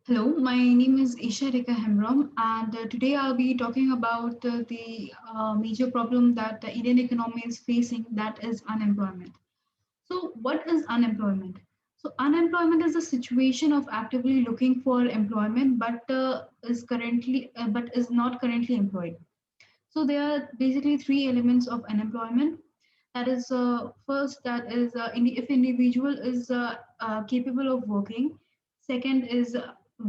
Hello, my name is Isha Rekha Hemram, and today I'll be talking about the major problem that the Indian economy is facing, that is unemployment. So, what is unemployment? So, unemployment is a situation of actively looking for employment, but is not currently employed. So, there are basically three elements of unemployment. That is, first, if individual is capable of working. Second is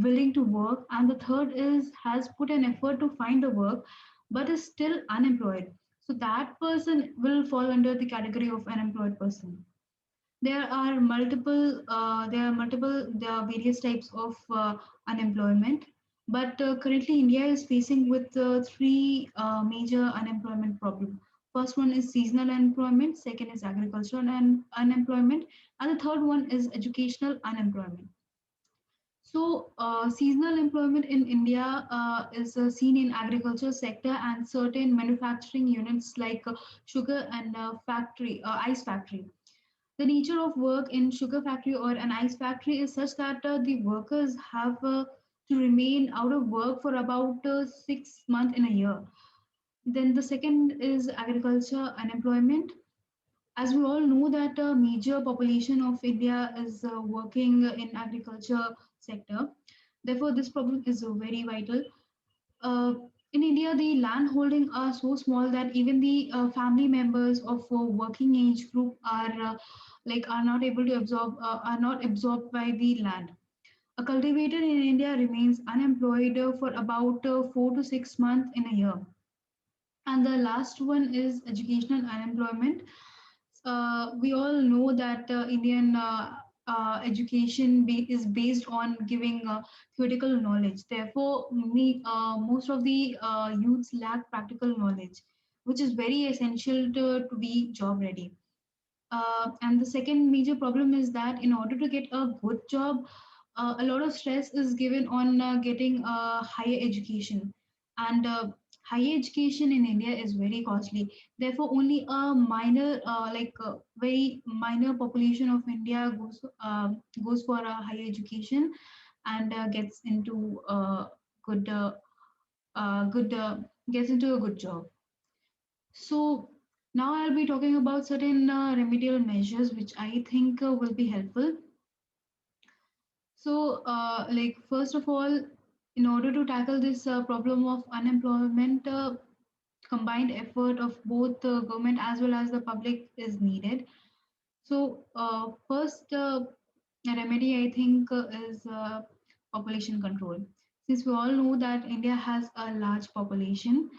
willing to work, and the third is has put an effort to find a work, but is still unemployed. So that person will fall under the category of unemployed person. There are various types of unemployment, but currently India is facing with three major unemployment problems. First one is seasonal unemployment, second is agricultural unemployment, and the third one is educational unemployment. So, seasonal employment in India is seen in agriculture sector and certain manufacturing units like sugar and ice factory. The nature of work in sugar factory or an ice factory is such that the workers have to remain out of work for about 6 months in a year. Then the second is agriculture unemployment. As we all know that a major population of India is working in agriculture sector. Therefore, this problem is very vital. Uh, in India, the land holding are so small that even the family members of working age group are not absorbed by the land. A cultivator in India remains unemployed for about 4 to 6 months in a year. And the last one is educational unemployment. We all know that Indian is based on giving theoretical knowledge. Therefore, most of the youths lack practical knowledge, which is very essential to be job ready. And the second major problem is that in order to get a good job, a lot of stress is given on getting a higher education. And higher education in India is very costly. Therefore, only very minor population of India goes for a higher education and good, good gets into a good job. So now I'll be talking about certain remedial measures which I think will be helpful. So, first of all, in order to tackle this problem of unemployment, combined effort of both the government as well as the public is needed. So, first remedy I think is population control. Since we all know that India has a large population,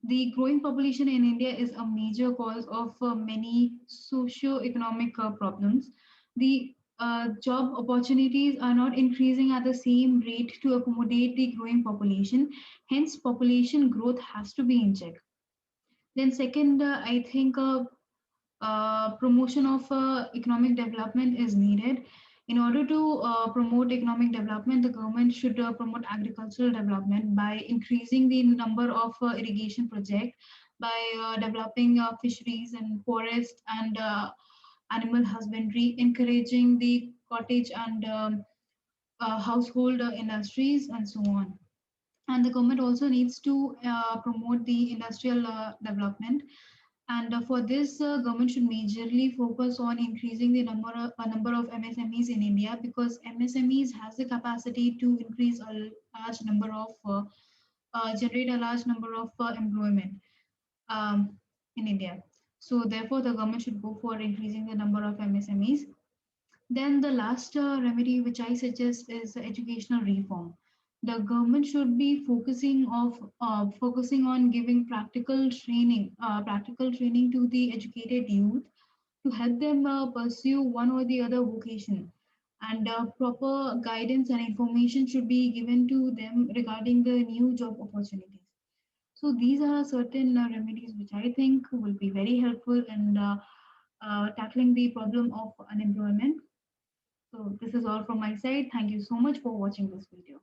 the growing population in India is a major cause of many socio-economic problems. The job opportunities are not increasing at the same rate to accommodate the growing population. Hence, population growth has to be in check. Then, second, I think promotion of economic development is needed. In order to promote economic development, the government should promote agricultural development by increasing the number of irrigation projects, by developing fisheries and forest and animal husbandry, encouraging the cottage and household industries, and so on. And the government also needs to promote the industrial development, and for this, government should majorly focus on increasing the number of MSMEs in India, because MSMEs has the capacity to increase a large number of generate a large number of employment um, in India. So therefore, the government should go for increasing the number of MSMEs. Then the last remedy which I suggest is educational reform. The government should be focusing on giving practical training to the educated youth to help them pursue one or the other vocation. And proper guidance and information should be given to them regarding the new job opportunities. So these are certain remedies which I think will be very helpful in tackling the problem of unemployment. So this is all from my side. Thank you so much for watching this video.